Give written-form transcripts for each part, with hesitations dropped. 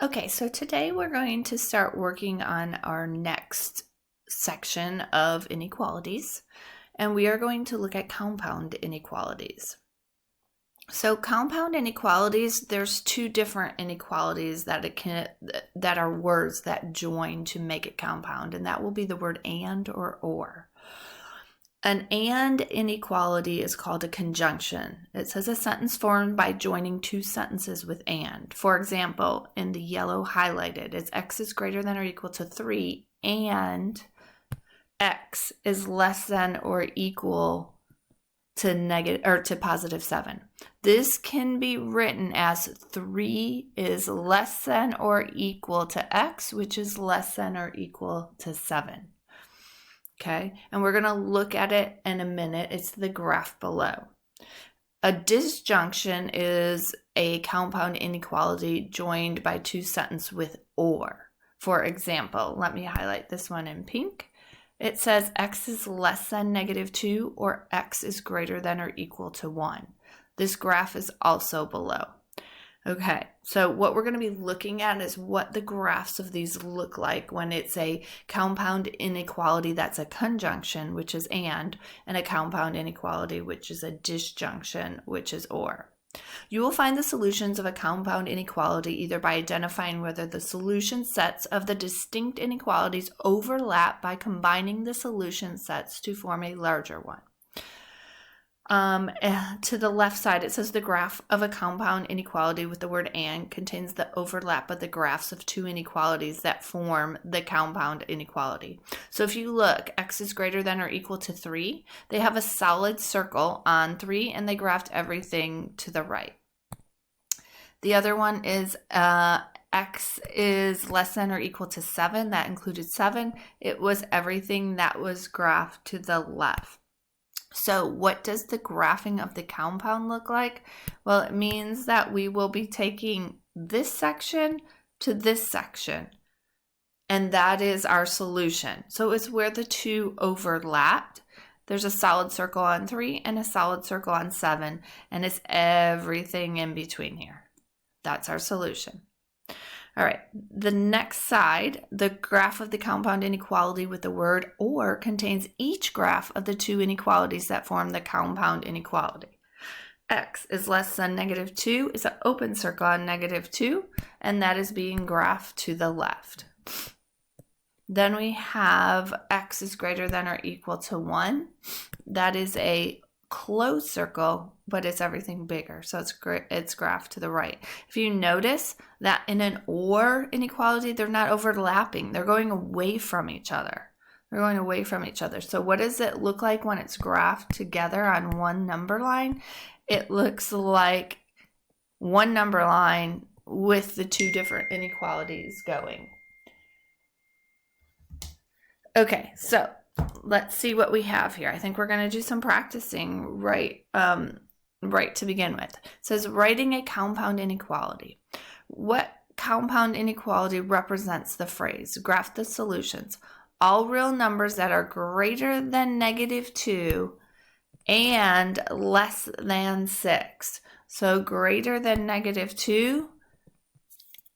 Okay, so today we're going to start working on our next section of inequalities, and we are going to look at compound inequalities. So compound inequalities, there's two different inequalities that are words that join to make it compound, and that will be the word and or. An and inequality is called a conjunction. It says a sentence formed by joining two sentences with and. For example, in the yellow highlighted, it's x is greater than or equal to 3 and x is less than or equal to negative or to positive 7. This can be written as 3 is less than or equal to x, which is less than or equal to 7. Okay, and we're going to look at it in a minute. It's the graph below. A disjunction is a compound inequality joined by two sentences with or. For example, let me highlight this one in pink. It says x is less than negative 2 or x is greater than or equal to 1. This graph is also below. Okay, so what we're going to be looking at is what the graphs of these look like when it's a compound inequality that's a conjunction, which is and a compound inequality, which is a disjunction, which is or. You will find the solutions of a compound inequality either by identifying whether the solution sets of the distinct inequalities overlap by combining the solution sets to form a larger one. To the left side, it says the graph of a compound inequality with the word and contains the overlap of the graphs of two inequalities that form the compound inequality. So if you look, x is greater than or equal to 3. They have a solid circle on 3 and they graphed everything to the right. The other one is x is less than or equal to 7. That included 7. It was everything that was graphed to the left. So what does the graphing of the compound look like? Well, it means that we will be taking this section to this section, and that is our solution. So it's where the two overlapped. There's a solid circle on 3 and a solid circle on 7, and it's everything in between here. That's our solution. All right, the next side, the graph of the compound inequality with the word or contains each graph of the two inequalities that form the compound inequality. X is less than negative 2 is an open circle on negative 2, and that is being graphed to the left. Then we have x is greater than or equal to 1. That is a closed circle, but it's everything bigger, so it's graphed to the right. If you notice that in an or inequality, they're not overlapping, they're going away from each other. So what does it look like when it's graphed together on one number line? It looks like one number line with the two different inequalities going. Okay, so let's see what we have here. I think we're going to do some practicing right to begin with. It says writing a compound inequality. What compound inequality represents the phrase? Graph the solutions. All real numbers that are greater than negative 2 and less than 6. So greater than negative 2,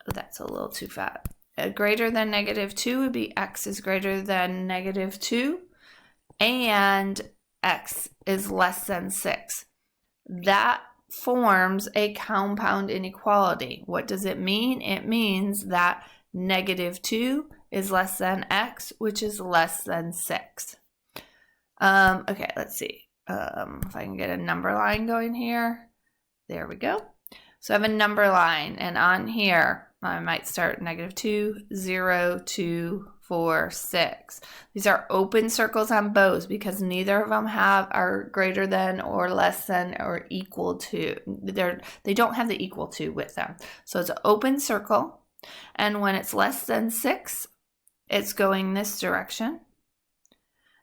that's a little too fat. Greater than negative 2 would be x is greater than negative 2 and x is less than 6. That forms a compound inequality. What does it mean? It means that negative 2 is less than x, which is less than 6. Okay, let's see if I can get a number line going here. There we go. So I have a number line, and on here, I might start negative 2, 0, 2, 4, 6. These are open circles on both because neither of them are greater than or less than or equal to. They don't have the equal to with them. So it's an open circle, and when it's less than 6, it's going this direction.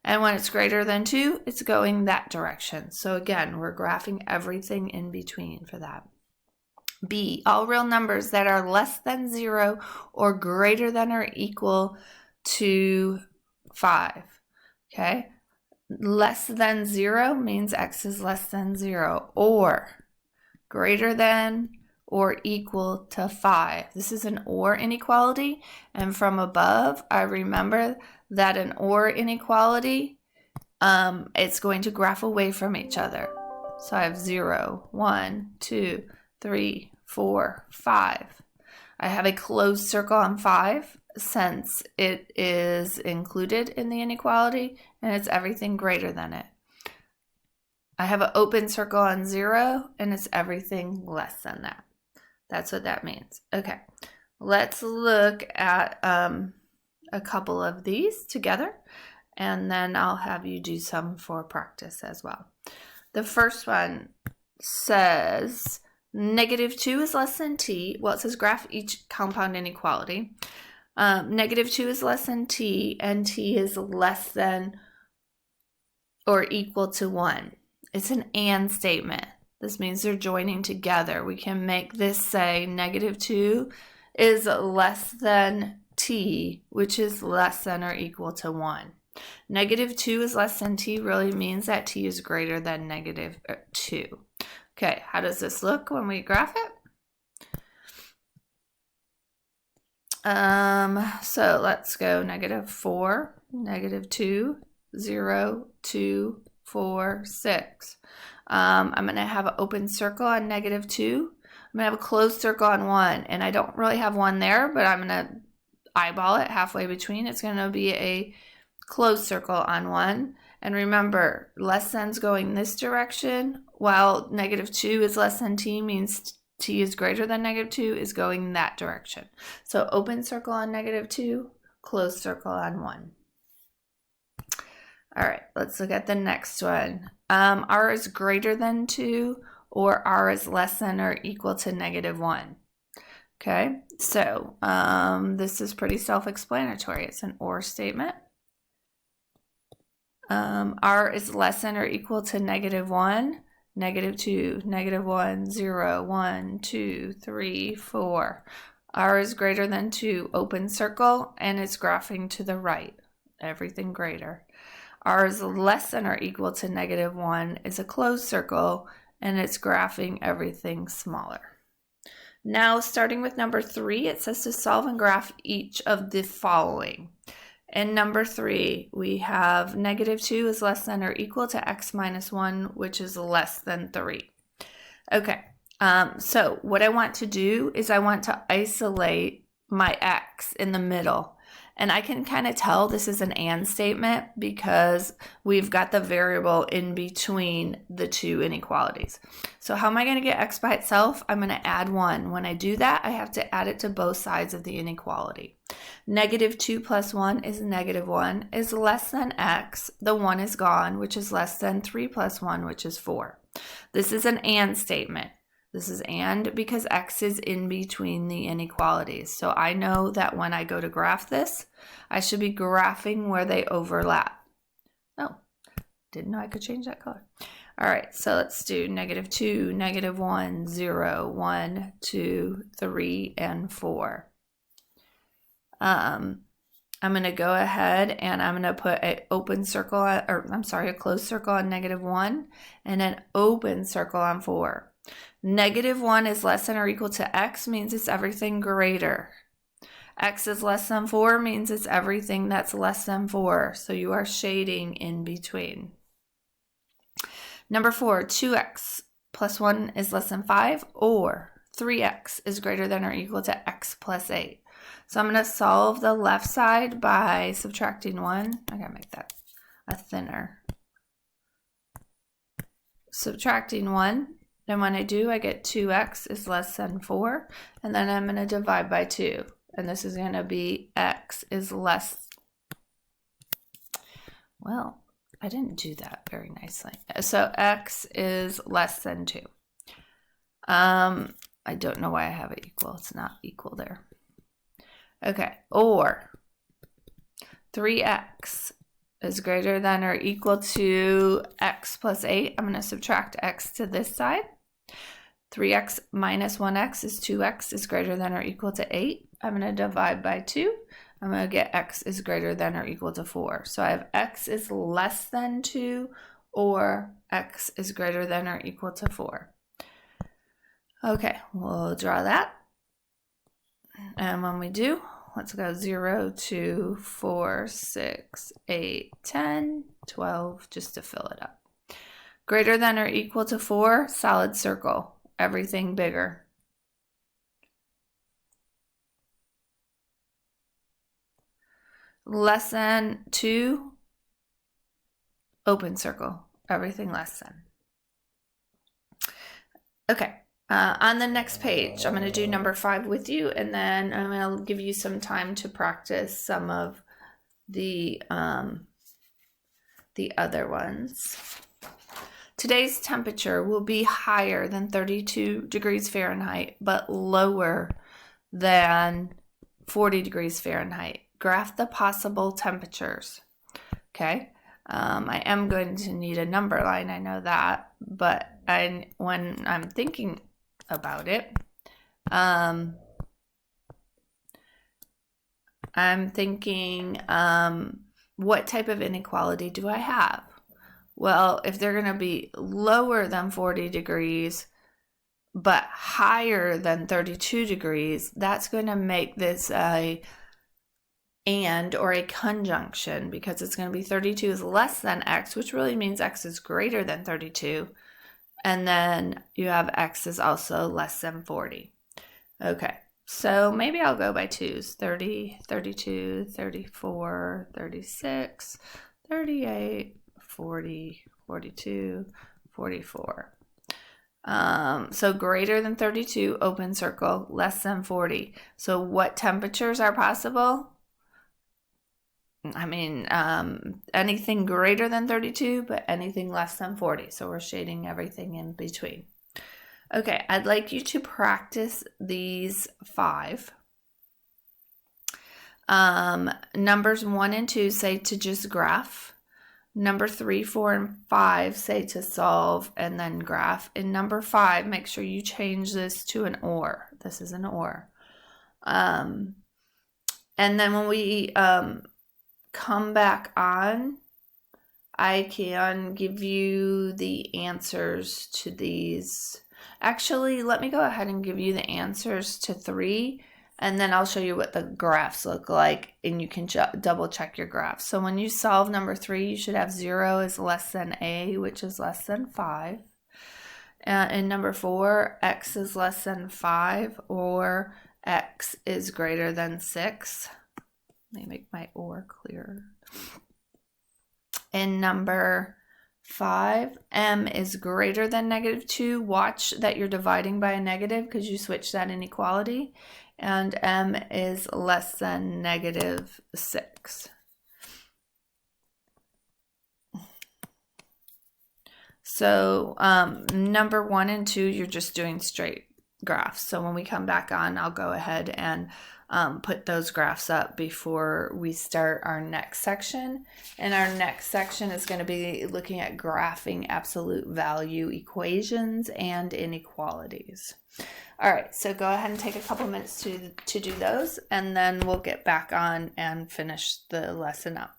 And when it's greater than 2, it's going that direction. So again, we're graphing everything in between for that. B, all real numbers that are less than 0 or greater than or equal to 5. Okay? Less than 0 means x is less than 0, or greater than or equal to 5. This is an OR inequality, and from above, I remember that an OR inequality, it's going to graph away from each other. So I have 0, 1, 2, 3, 4, 5. I have a closed circle on 5 since it is included in the inequality and it's everything greater than it. I have an open circle on 0 and it's everything less than that. That's what that means. Okay, let's look at a couple of these together, and then I'll have you do some for practice as well. The first one says -2 is less than t. Well, it says graph each compound inequality. -2 is less than t, and t is less than or equal to 1. It's an and statement. This means they're joining together. We can make this say -2 is less than t, which is less than or equal to 1. -2 is less than t really means that t is greater than -2. Okay, how does this look when we graph it? So let's go -4, -2, 0, 2, 4, 6. I'm going to have an open circle on -2. I'm going to have a closed circle on 1, and I don't really have 1 there, but I'm going to eyeball it halfway between. It's going to be a closed circle on 1. And remember, less than's going this direction, while -2 is less than t means t is greater than -2 is going that direction. So open circle on -2, closed circle on 1. All right, let's look at the next one. R is greater than 2, or R is less than or equal to -1. Okay, so this is pretty self-explanatory. It's an OR statement. R is less than or equal to -1, -2, -1, 0, 1, 2, 3, 4. R is greater than 2, open circle, and it's graphing to the right, everything greater. R is less than or equal to -1 is a closed circle, and it's graphing everything smaller. Now, starting with number 3, it says to solve and graph each of the following. In number 3, we have -2 is less than or equal to x minus 1, which is less than 3. Okay, so what I want to do is I want to isolate my x in the middle. And I can kind of tell this is an and statement because we've got the variable in between the two inequalities. So how am I going to get x by itself? I'm going to add 1. When I do that, I have to add it to both sides of the inequality. -2 plus 1 is -1 is less than x. The 1 is gone, which is less than 3 plus 1, which is 4. This is an and statement. This is and because x is in between the inequalities. So I know that when I go to graph this, I should be graphing where they overlap. Oh, didn't know I could change that color. All right, so let's do -2, -1, 0, 1, 2, 3, and 4. I'm going to go ahead and I'm going to put an open circle, a closed circle on -1 and an open circle on 4. -1 is less than or equal to x means it's everything greater. X is less than 4 means it's everything that's less than 4. So you are shading in between. Number 4, 2x plus 1 is less than 5, or 3x is greater than or equal to x plus 8. So I'm going to solve the left side by subtracting 1. I gotta make that a thinner. Subtracting 1. And when I do, I get 2x is less than 4. And then I'm going to divide by 2. And this is going to be x is less. Well, I didn't do that very nicely. So x is less than 2. I don't know why I have it equal. It's not equal there. Okay, or 3x is greater than or equal to x plus 8. I'm going to subtract x to this side. 3x minus 1x is 2x is greater than or equal to 8. I'm going to divide by 2. I'm going to get x is greater than or equal to 4. So I have x is less than 2 or x is greater than or equal to 4. Okay, we'll draw that. And when we do, let's go 0, 2, 4, 6, 8, 10, 12, just to fill it up. Greater than or equal to 4, solid circle, everything bigger. Less than 2, open circle, everything less than. Okay, on the next page, I'm going to do number 5 with you, and then I'm going to give you some time to practice some of the other ones. Today's temperature will be higher than 32 degrees Fahrenheit, but lower than 40 degrees Fahrenheit. Graph the possible temperatures. Okay, I am going to need a number line, I know that, but when I'm thinking about it, I'm thinking, what type of inequality do I have? Well, if they're going to be lower than 40 degrees, but higher than 32 degrees, that's going to make this a and or a conjunction, because it's going to be 32 is less than x, which really means x is greater than 32. And then you have x is also less than 40. Okay, so maybe I'll go by twos. 30, 32, 34, 36, 38, 40, 42, 44. So greater than 32, open circle, less than 40. So what temperatures are possible? I mean, anything greater than 32, but anything less than 40. So we're shading everything in between. Okay, I'd like you to practice these 5. Numbers 1 and 2 say to just graph. Number 3, 4, and 5 say to solve and then graph. In number 5, make sure you change this to an or. This is an or. And then when we come back on, I can give you the answers to these. Actually, let me go ahead and give you the answers to 3, and then I'll show you what the graphs look like, and you can double check your graphs. So when you solve number 3, you should have 0 is less than a, which is less than 5. In number 4, x is less than 5, or x is greater than 6. Let me make my or clearer. In number 5, m is greater than -2. Watch that you're dividing by a negative because you switch that inequality. And m is less than -6. So number 1 and 2, you're just doing straight graphs. So when we come back on, I'll go ahead and put those graphs up before we start our next section. And our next section is going to be looking at graphing absolute value equations and inequalities. All right, so go ahead and take a couple minutes to do those, and then we'll get back on and finish the lesson up.